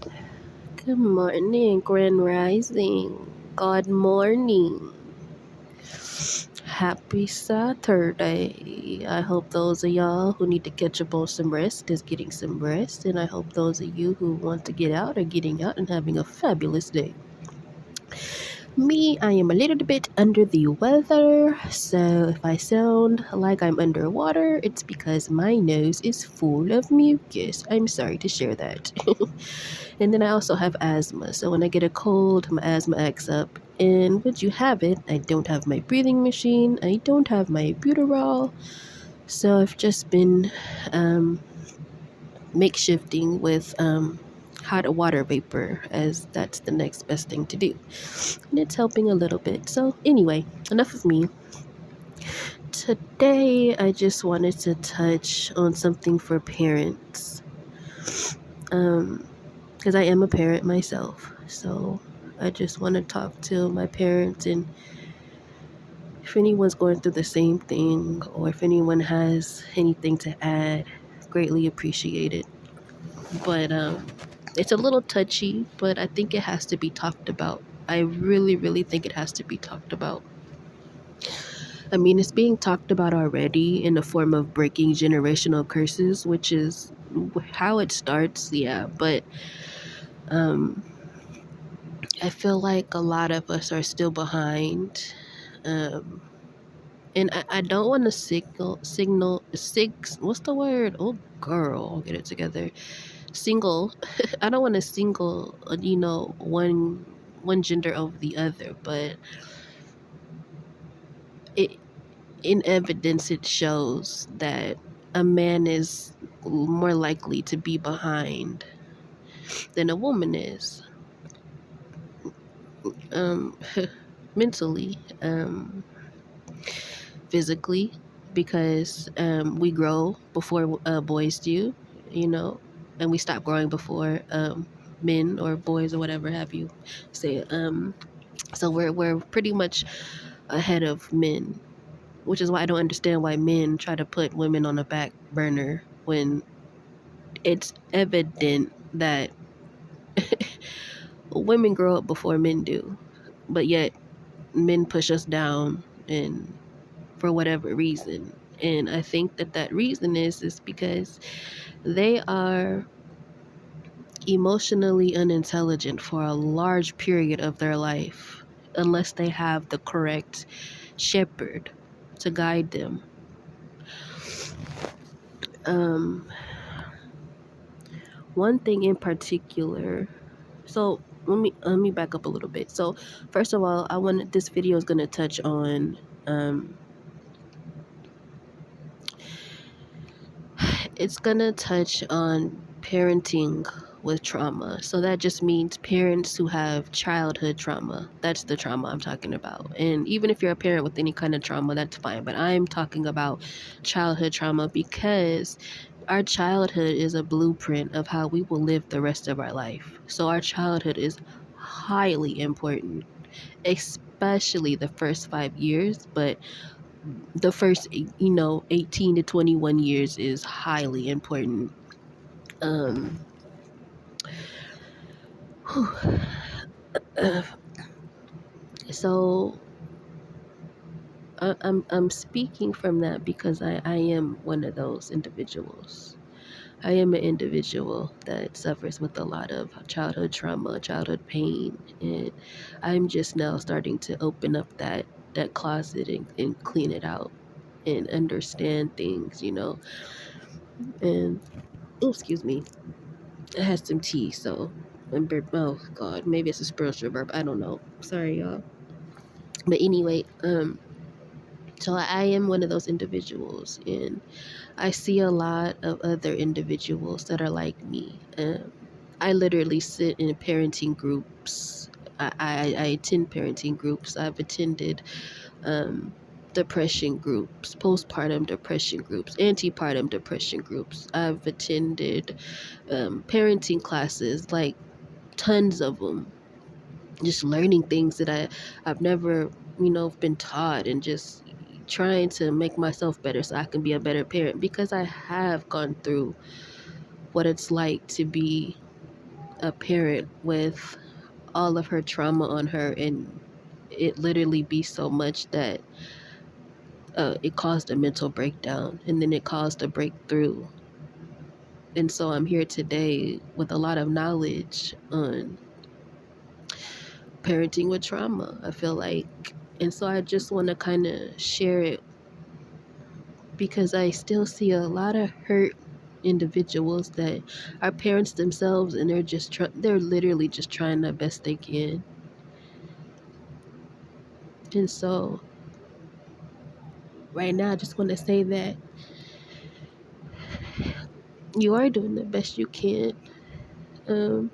Good morning, Grand Rising. Good morning. Happy Saturday. I hope those of y'all who need to catch up on some rest is getting some rest, and I hope those of you who want to get out are getting out and having a fabulous day. Me, I am a little bit under the weather, so if I sound like I'm underwater, it's because my nose is full of mucus. I'm sorry to share that. And then I also have asthma, so when I get a cold, my asthma acts up. And would you have it, I don't have my breathing machine, I don't have my Buterol, so I've just been um, makeshifting with hot water vapor, as that's the next best thing to do. And it's helping a little bit. So, anyway, enough of me. Today, I just wanted to touch on something for parents. Because I am a parent myself. So, I just want to talk to my parents, and if anyone's going through the same thing or if anyone has anything to add, greatly appreciate it. But it's a little touchy, but I think it has to be talked about. I really, really think it has to be talked about. I mean, it's being talked about already in the form of breaking generational curses, which is how it starts, yeah. But um, I feel like a lot of us are still behind. Um, and I don't want to what's the word? Oh, girl, I'll get it together. Single. I don't want to single, one gender over the other, but it in evidence it shows that a man is more likely to be behind than a woman is, um mentally, physically, because we grow before boys do, you know, and we stop growing before men or boys or whatever have you say. So we're pretty much ahead of men, which is why I don't understand why men try to put women on the back burner when it's evident that women grow up before men do, but yet men push us down, and for whatever reason. And I think that reason is because they are emotionally unintelligent for a large period of their life, unless they have the correct shepherd to guide them. Um, One thing in particular. So let me back up a little bit. So first of all, this video is gonna touch on it's gonna touch on parenting with trauma. So that just means parents who have childhood trauma. That's the trauma I'm talking about. And even if you're a parent with any kind of trauma, that's fine. But I'm talking about childhood trauma because our childhood is a blueprint of how we will live the rest of our life. So our childhood is highly important, especially the first 5 years. But the first 18 to 21 years is highly important. um so I'm speaking from that because I am one of those individuals. I am an individual that suffers with a lot of childhood trauma, childhood pain, and I'm just now starting to open up that closet and clean it out and understand things. And oh, excuse me, I had some tea, so oh god, maybe it's a spiritual burp. I don't know. Sorry, y'all. But anyway, so I am one of those individuals, and I see a lot of other individuals that are like me. I literally sit in parenting groups. I attend parenting groups. I've attended um, depression groups, postpartum depression groups, antepartum depression groups. I've attended parenting classes, like tons of them, just learning things that I've never been taught, and just trying to make myself better so I can be a better parent, because I have gone through what it's like to be a parent with all of her trauma on her, and it literally be so much that it caused a mental breakdown, and then it caused a breakthrough. And so I'm here today with a lot of knowledge on parenting with trauma, I feel like. And so I just want to kind of share it because I still see a lot of hurt individuals that are parents themselves, and they're literally just trying the best they can. And so right now I just want to say that you are doing the best you can. Um,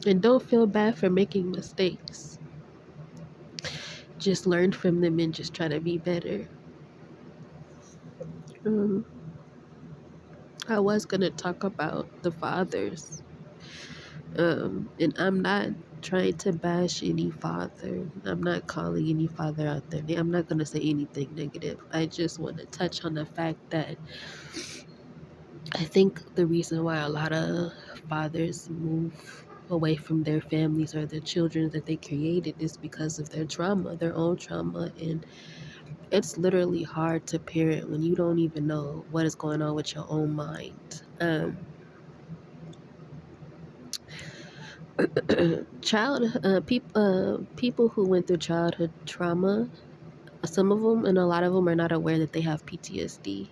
and don't feel bad for making mistakes. Just learn from them and just try to be better. Um, I was gonna talk about the fathers, and I'm not trying to bash any father. I'm not calling any father out there. I'm not gonna say anything negative. I just want to touch on the fact that I think the reason why a lot of fathers move away from their families or their children that they created is because of their trauma, their own trauma. And it's literally hard to parent when you don't even know what is going on with your own mind. People who went through childhood trauma, some of them and a lot of them are not aware that they have PTSD.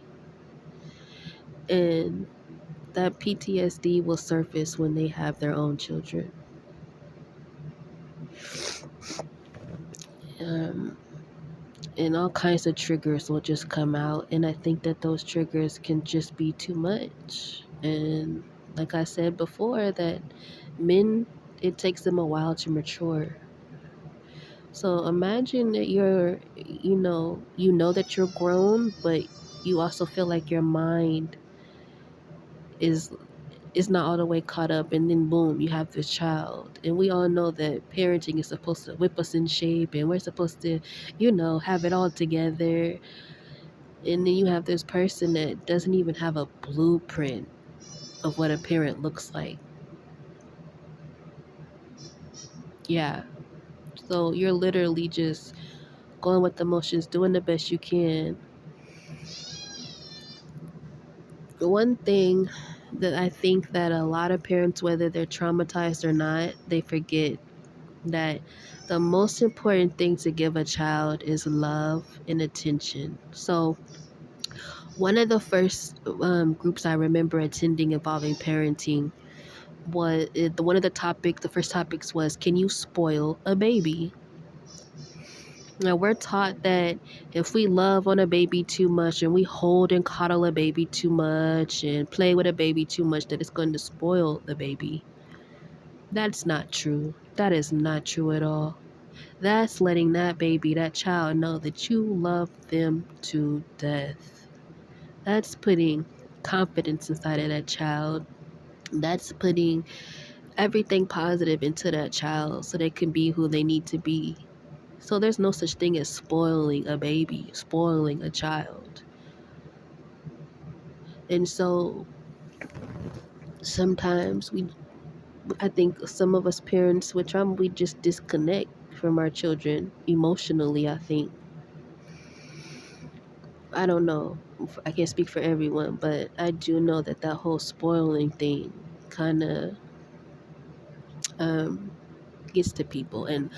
And that PTSD will surface when they have their own children. Um, and all kinds of triggers will just come out, and I think that those triggers can just be too much. And like I said before, that men, it takes them a while to mature. So imagine that you know that you're grown, but you also feel like your mind is not all the way caught up, and then boom, you have this child. And we all know that parenting is supposed to whip us in shape, and we're supposed to, have it all together. And then you have this person that doesn't even have a blueprint of what a parent looks like. Yeah. So you're literally just going with the motions, doing the best you can. One thing that I think that a lot of parents, whether they're traumatized or not, they forget that the most important thing to give a child is love and attention. So one of the first groups I remember attending involving parenting one of the first topics was, can you spoil a baby? Now we're taught that if we love on a baby too much and we hold and coddle a baby too much and play with a baby too much, that it's going to spoil the baby. That's not true. That is not true at all. That's letting that baby, that child, know that you love them to death. That's putting confidence inside of that child. That's putting everything positive into that child so they can be who they need to be. So there's no such thing as spoiling a baby, spoiling a child. And so sometimes I think some of us parents with trauma, we just disconnect from our children emotionally, I think. I don't know. I can't speak for everyone, but I do know that that whole spoiling thing kind of um, gets to people. And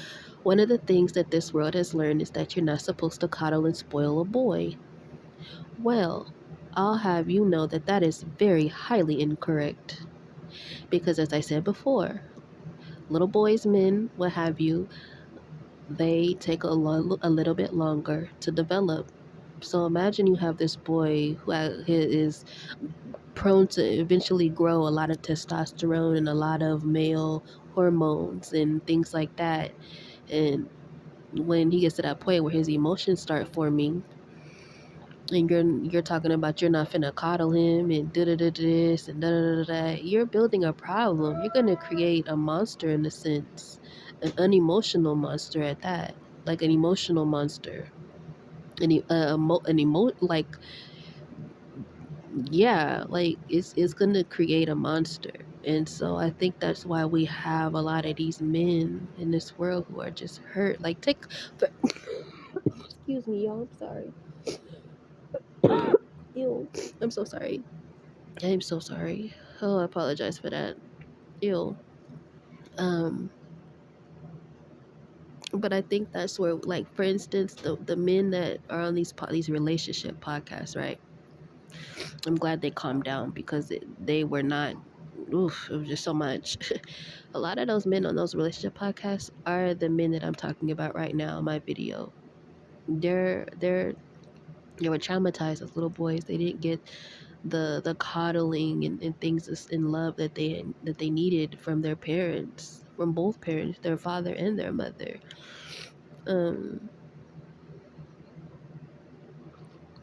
one of the things that this world has learned is that you're not supposed to coddle and spoil a boy. Well, I'll have you know that that is very highly incorrect. Because as I said before, little boys, men, what have you, they take a little bit longer to develop. So imagine you have this boy who is prone to eventually grow a lot of testosterone and a lot of male hormones and things like that. And when he gets to that point where his emotions start forming, and you're talking about you're not finna coddle him and da da da this and da da da da, you're building a problem. You're gonna create a monster in a sense, an unemotional monster at that, like an emotional monster, an like yeah, like it's gonna create a monster. And so I think that's why we have a lot of these men in this world who are just hurt. Like take for, excuse me, y'all, I'm sorry. Ew. I'm so sorry. I'm so sorry. Oh, I apologize for that. Ew. Um but I think that's where, like, for instance, the men that are on these relationship podcasts, right? I'm glad they calmed down because they were not. Oof, it was just so much. A lot of those men on those relationship podcasts are the men that I'm talking about right now in my video. They're they were traumatized as little boys. They didn't get the coddling and things in love that they needed from their parents, from both parents, their father and their mother. Um,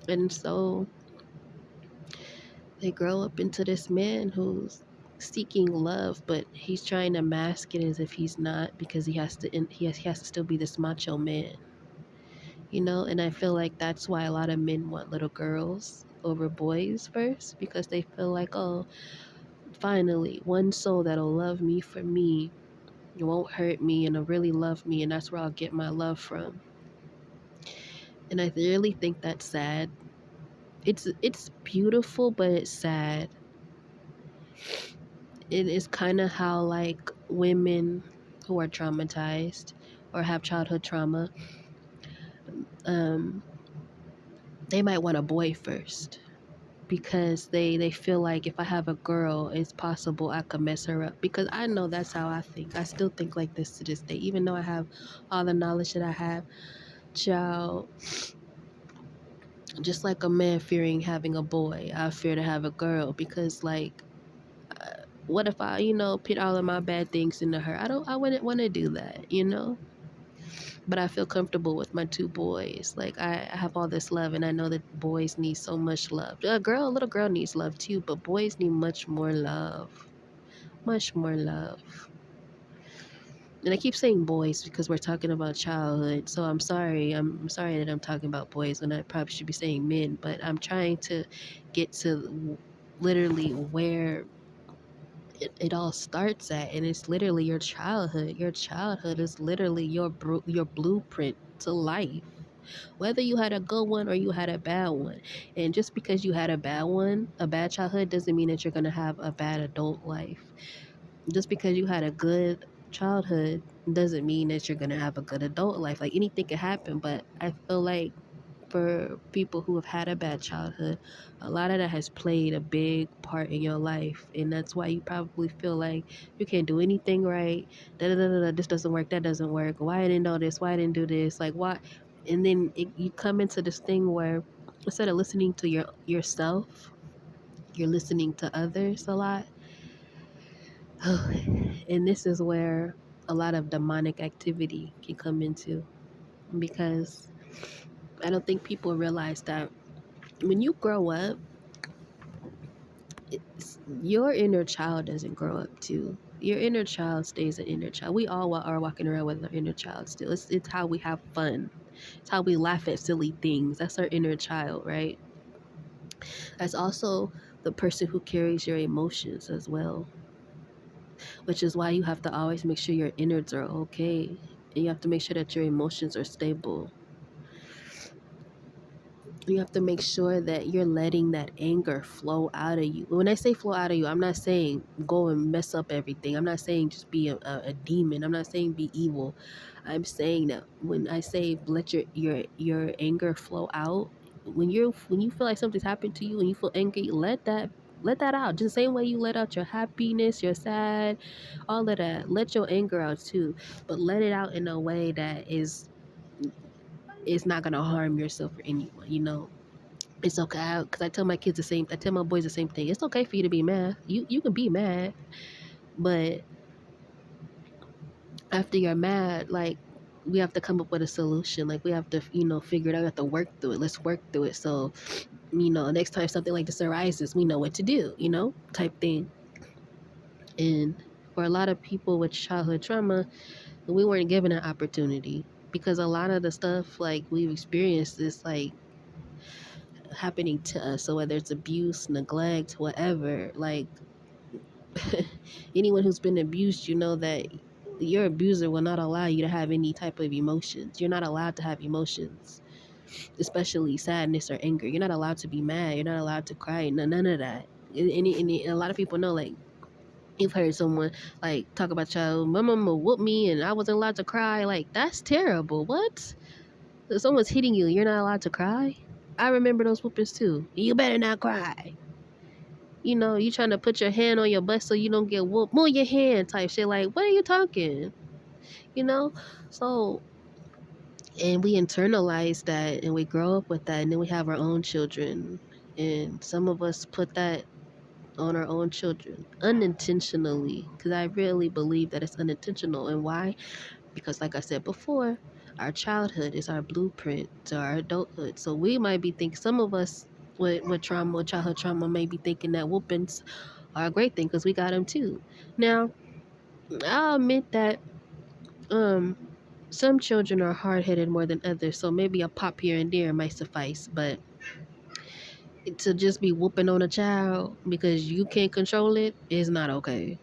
and so they grow up into this man who's seeking love, but he's trying to mask it as if he's not because he has to still be this macho man, you know. And I feel like that's why a lot of men want little girls over boys first, because they feel like, oh, finally one soul that'll love me for me, it won't hurt me, and will really love me, and that's where I'll get my love from. And I really think that's sad. It's beautiful, but it's sad. It is kind of how, like, women who are traumatized or have childhood trauma, um, they might want a boy first because they feel like if I have a girl, it's possible I could mess her up. Because I know that's how I think. I still think like this to this day, even though I have all the knowledge that I have. Child, just like a man fearing having a boy, I fear to have a girl because, like, what if I, put all of my bad things into her? I wouldn't want to do that, you know? But I feel comfortable with my two boys. Like, I have all this love, and I know that boys need so much love. A little girl needs love too, but boys need much more love. Much more love. And I keep saying boys because we're talking about childhood. So I'm sorry. I'm sorry that I'm talking about boys when I probably should be saying men, but I'm trying to get to literally where it all starts at, and it's literally your childhood. Your childhood is literally your blueprint to life, whether you had a good one or you had a bad one. And just because you had a bad childhood, doesn't mean that you're going to have a bad adult life. Just because you had a good childhood doesn't mean that you're going to have a good adult life. Like, anything can happen, but I feel like for people who have had a bad childhood, a lot of that has played a big part in your life. And that's why you probably feel like you can't do anything right. Da, da, da, da, da, this doesn't work. That doesn't work. Why I didn't know this? Why I didn't do this? Like, why? And then you come into this thing where instead of listening to yourself, you're listening to others a lot. And this is where a lot of demonic activity can come into, because I don't think people realize that when you grow up, your inner child doesn't grow up too. Your inner child stays an inner child. We all are walking around with our inner child still. It's how we have fun. It's how we laugh at silly things. That's our inner child, right? That's also the person who carries your emotions as well, which is why you have to always make sure your innards are okay. And you have to make sure that your emotions are stable. You have to make sure that you're letting that anger flow out of you. When I say flow out of you, I'm not saying go and mess up everything. I'm not saying just be a demon. I'm not saying be evil. I'm saying that when I say let your anger flow out, when you feel like something's happened to you and you feel angry, let that out. Just the same way you let out your happiness, your sad, all of that. Let your anger out too, but let it out in a way that is not gonna harm yourself or anyone. You know, it's okay, because I tell my kids the same. I tell my boys the same thing. It's okay for you to be mad. You can be mad, but after you're mad, like, we have to come up with a solution. Like, we have to, figure it out. We have to work through it. Let's work through it. So, next time something like this arises, we know what to do. Type thing. And for a lot of people with childhood trauma, we weren't given an opportunity, because a lot of the stuff like we've experienced is like happening to us. So whether it's abuse, neglect, whatever, like anyone who's been abused, you know that your abuser will not allow you to have any type of emotions. You're not allowed to have emotions, especially sadness or anger. You're not allowed to be mad. You're not allowed to cry. None of that. And a lot of people know, like, you've heard someone like talk about child, my mama whooped me and I wasn't allowed to cry. Like, that's terrible. What? If someone's hitting you, you're not allowed to cry? I remember those whoopings too. You better not cry. You know, you trying to put your hand on your butt so you don't get whooped. Move your hand type shit. Like, what are you talking? You know? So, and we internalize that and we grow up with that and then we have our own children. And some of us put that on our own children unintentionally, because I really believe that it's unintentional. And why? Because, like I said before, our childhood is our blueprint to our adulthood. So we might be thinking, some of us with trauma, with childhood trauma, may be thinking that whoopings are a great thing because we got them too. Now, I'll admit that um some children are hard headed more than others, so maybe a pop here and there might suffice. But to just be whooping on a child because you can't control it is not okay.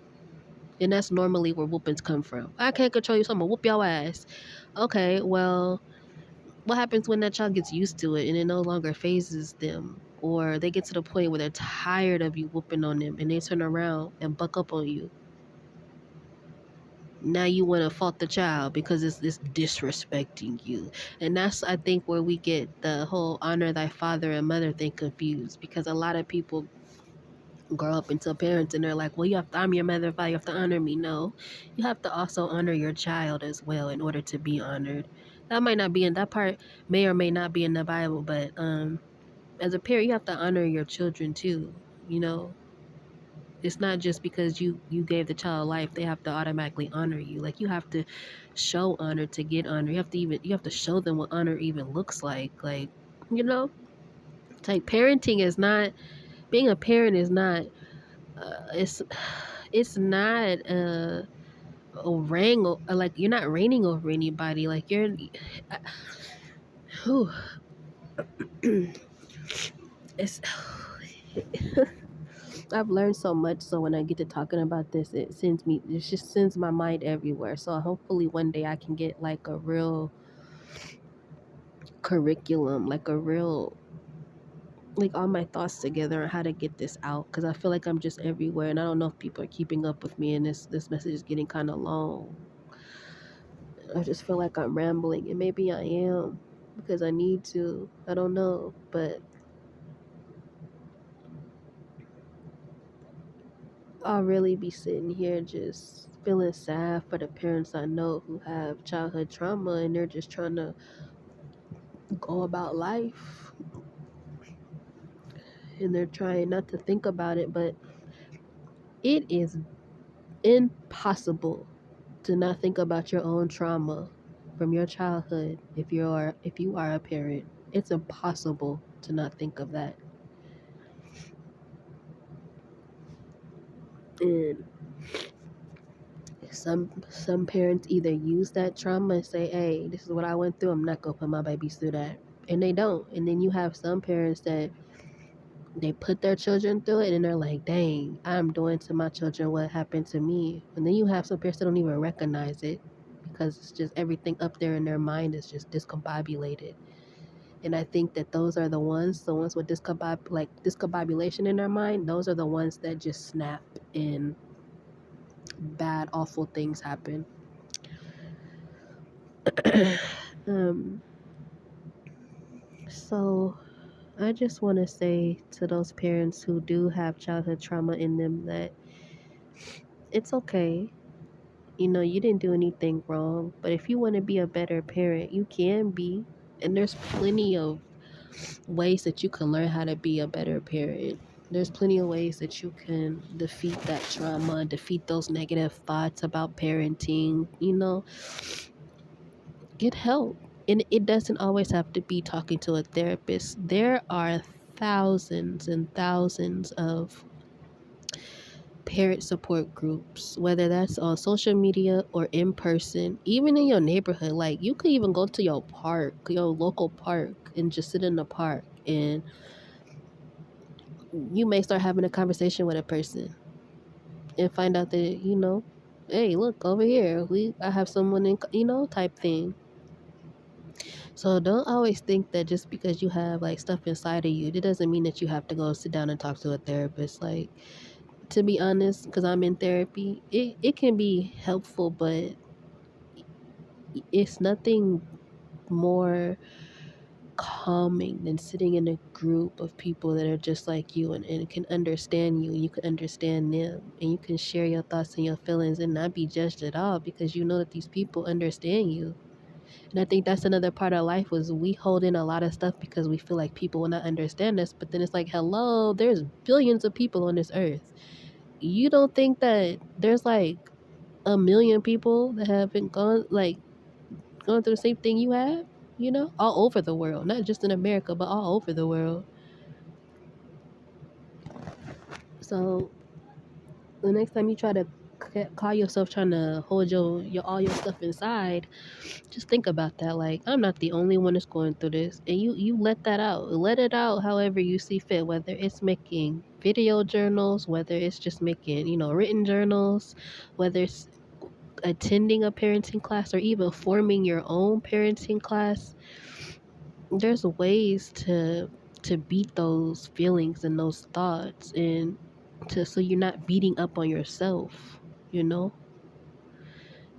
And that's normally where whoopings come from. I can't control you, so I'm gonna whoop your ass. Okay, well, what happens when that child gets used to it and it no longer phases them? Or they get to the point where they're tired of you whooping on them and they turn around and buck up on you. Now you want to fault the child because it's disrespecting you. And that's, I think, where we get the whole honor thy father and mother thing confused, because a lot of people grow up into parents and they're like, well, you have to, I'm your mother, father, you have to honor me. No, you have to also honor your child as well in order to be honored. That might not be in that part, may or may not be in the Bible, but as a parent, you have to honor your children too. You know, it's not just because you gave the child life, they have to automatically honor you. Like, you have to show honor to get honor. You have to show them what honor even looks like. Like, you know, it's like parenting is not, being a parent is not it's not a like, you're not reigning over anybody. Like, you're whew, it's I've learned so much, so when I get to talking about this, it just sends my mind everywhere. So hopefully one day I can get like a real curriculum, like a real, like, all my thoughts together on how to get this out, because I feel like I'm just everywhere and I don't know if people are keeping up with me, and this message is getting kind of long. I just feel like I'm rambling, and maybe I am because I need to. I don't know, but I'll really be sitting here just feeling sad for the parents I know who have childhood trauma and they're just trying to go about life and they're trying not to think about it, but it is impossible to not think about your own trauma from your childhood if you are a parent. It's impossible to not think of that. And some parents either use that trauma and say, hey, this is what I went through, I'm not gonna put my babies through that. And they don't. And then you have some parents that they put their children through it and they're like, dang, I'm doing to my children what happened to me. And then you have some parents that don't even recognize it because it's just everything up there in their mind is just discombobulated. And I think that those are the ones with discombobulation in their mind, those are the ones that just snap and bad, awful things happen. um, so I just want to say to those parents who do have childhood trauma in them that it's okay. You know, you didn't do anything wrong, but if you want to be a better parent, you can be. And there's plenty of ways that you can learn how to be a better parent. There's plenty of ways that you can defeat that trauma, defeat those negative thoughts about parenting, you know, get help. And it doesn't always have to be talking to a therapist. There are thousands and thousands of parent support groups, whether that's on social media or in person, even in your neighborhood. Like, you could even go to your park, your local park, and just sit in the park and You may start having a conversation with a person and find out that, hey, look over here. I have someone in, type thing. So don't always think that just because you have like stuff inside of you, it doesn't mean that you have to go sit down and talk to a therapist. Like, to be honest, because I'm in therapy, it can be helpful, but it's nothing more calming than sitting in a group of people that are just like you and can understand you and you can understand them and you can share your thoughts and your feelings and not be judged at all because you know that these people understand you. And I think that's another part of life was we hold in a lot of stuff because we feel like people will not understand us. But then it's like, hello, there's billions of people on this earth. You don't think that there's like a million people that have been going through the same thing you have? All over the world, not just in America, but all over the world. So the next time you try to call yourself trying to hold your all your stuff inside, just think about that. Like, I'm not the only one that's going through this, and you let that out. Let it out however you see fit. Whether it's making video journals, whether it's just making written journals, whether it's attending a parenting class or even forming your own parenting class. There's ways to beat those feelings and those thoughts and to so you're not beating up on yourself, you know?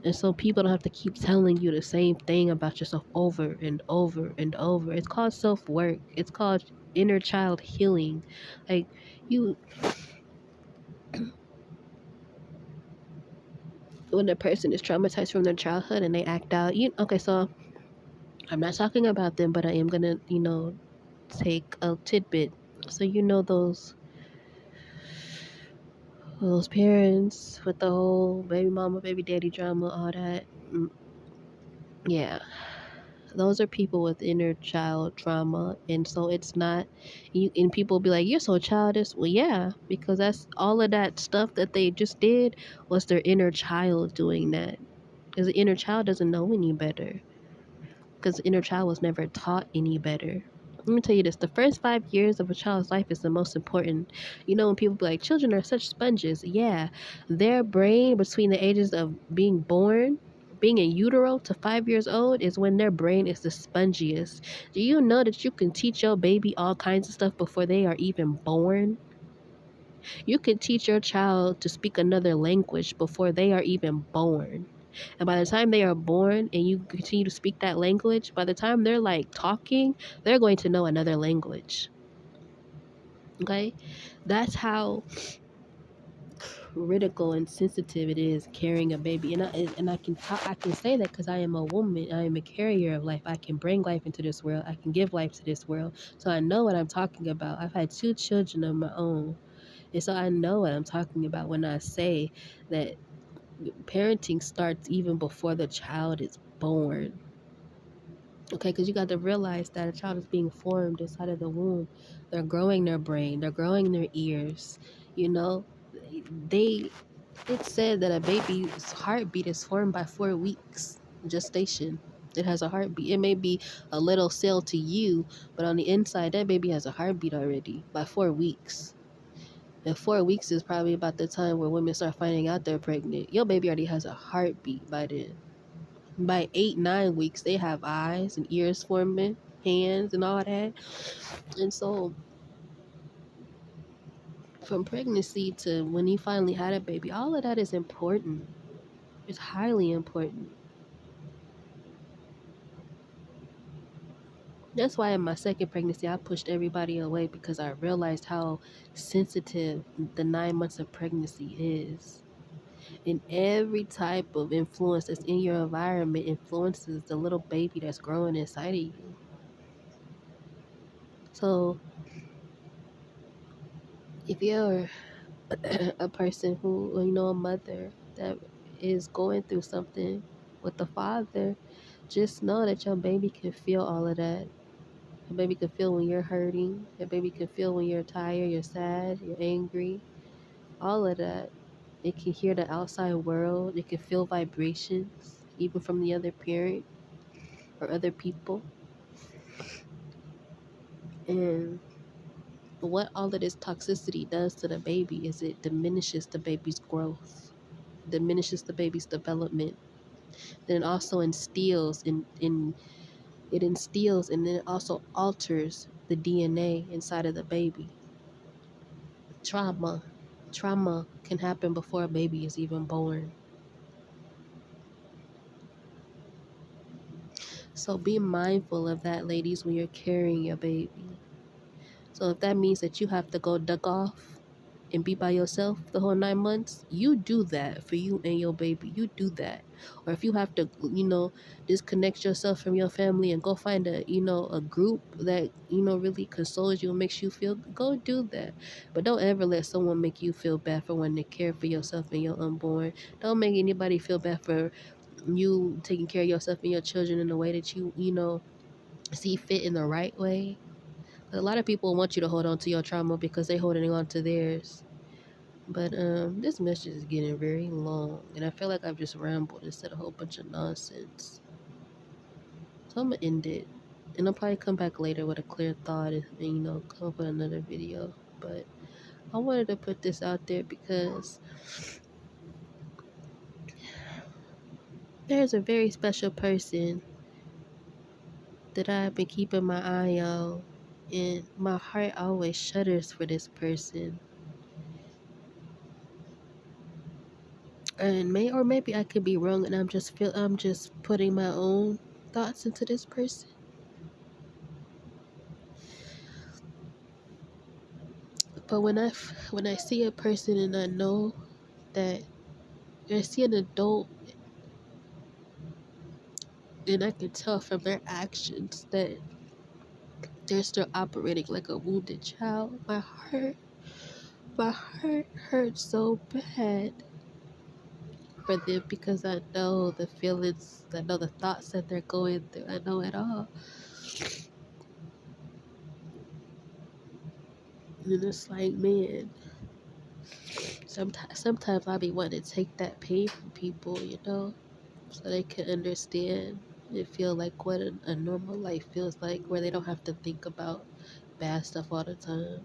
And so people don't have to keep telling you the same thing about yourself over and over and over. It's called self-work. It's called inner child healing. Like you when a person is traumatized from their childhood and they act out, okay, so I'm not talking about them, but I am gonna, take a tidbit. So those parents with the whole baby mama, baby daddy drama, all that. Mm, yeah, those are people with inner child trauma, and so it's not you. And people be like, "You're so childish." Well, yeah, because that's all of that stuff that they just did was their inner child doing that. Because the inner child doesn't know any better. Because the inner child was never taught any better. Let me tell you this, the first 5 years of a child's life is the most important. When people be like, children are such sponges. Yeah, their brain between the ages of being born, being in utero to 5 years old is when their brain is the spongiest. Do you know that you can teach your baby all kinds of stuff before they are even born? You can teach your child to speak another language before they are even born. And by the time they are born and you continue to speak that language, by the time they're like talking, they're going to know another language. Okay? That's how critical and sensitive it is carrying a baby. I can say that because I am a woman. I am a carrier of life. I can bring life into this world. I can give life to this world. So I know what I'm talking about. I've had 2 children of my own. And so I know what I'm talking about when I say that parenting starts even before the child is born. Okay, because you got to realize that a child is being formed inside of the womb. They're growing their brain, they're growing their ears. You know, they. It's said that a baby's heartbeat is formed by 4 weeks gestation. It has a heartbeat. It may be a little cell to you, but on the inside, that baby has a heartbeat already by 4 weeks. And 4 weeks is probably about the time where women start finding out they're pregnant. Your baby already has a heartbeat by then. By 8, 9 weeks, they have eyes and ears forming, hands and all that. And so, from pregnancy to when you finally had a baby, all of that is important. It's highly important. That's why in my second pregnancy, I pushed everybody away because I realized how sensitive the 9 months of pregnancy is. And every type of influence that's in your environment influences the little baby that's growing inside of you. So, if you're a person who, a mother that is going through something with the father, just know that your baby can feel all of that. Your baby can feel when you're hurting. Your baby can feel when you're tired, you're sad, you're angry, all of that. It can hear the outside world. It can feel vibrations, even from the other parent or other people. And But what all of this toxicity does to the baby is it diminishes the baby's growth, diminishes the baby's development. Then it also instills and then it also alters the DNA inside of the baby. Trauma. Trauma can happen before a baby is even born. So be mindful of that, ladies, when you're carrying your baby. So if that means that you have to go duck off and be by yourself the whole 9 months, you do that for you and your baby. You do that. Or if you have to, disconnect yourself from your family and go find a group that, really consoles you and makes you feel, go do that. But don't ever let someone make you feel bad for wanting to care for yourself and your unborn. Don't make anybody feel bad for you taking care of yourself and your children in the way that you see fit in the right way. A lot of people want you to hold on to your trauma because they're holding on to theirs. But this message is getting very long, and I feel like I've just rambled and said a whole bunch of nonsense. So I'm gonna end it, and I'll probably come back later with a clear thought and come up with another video. But I wanted to put this out there because there's a very special person that I've been keeping my eye on, and my heart always shudders for this person. And maybe I could be wrong, and I'm just putting my own thoughts into this person. But when I see a person and I know that I see an adult and I can tell from their actions that they're still operating like a wounded child, my heart hurts so bad for them because I know the feelings, I know the thoughts that they're going through. I know it all. And it's like, man, sometimes I be wanting to take that pain from people, so they can understand and feel like what a normal life feels like, where they don't have to think about bad stuff all the time,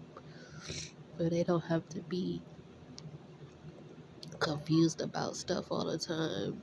where they don't have to be confused about stuff all the time.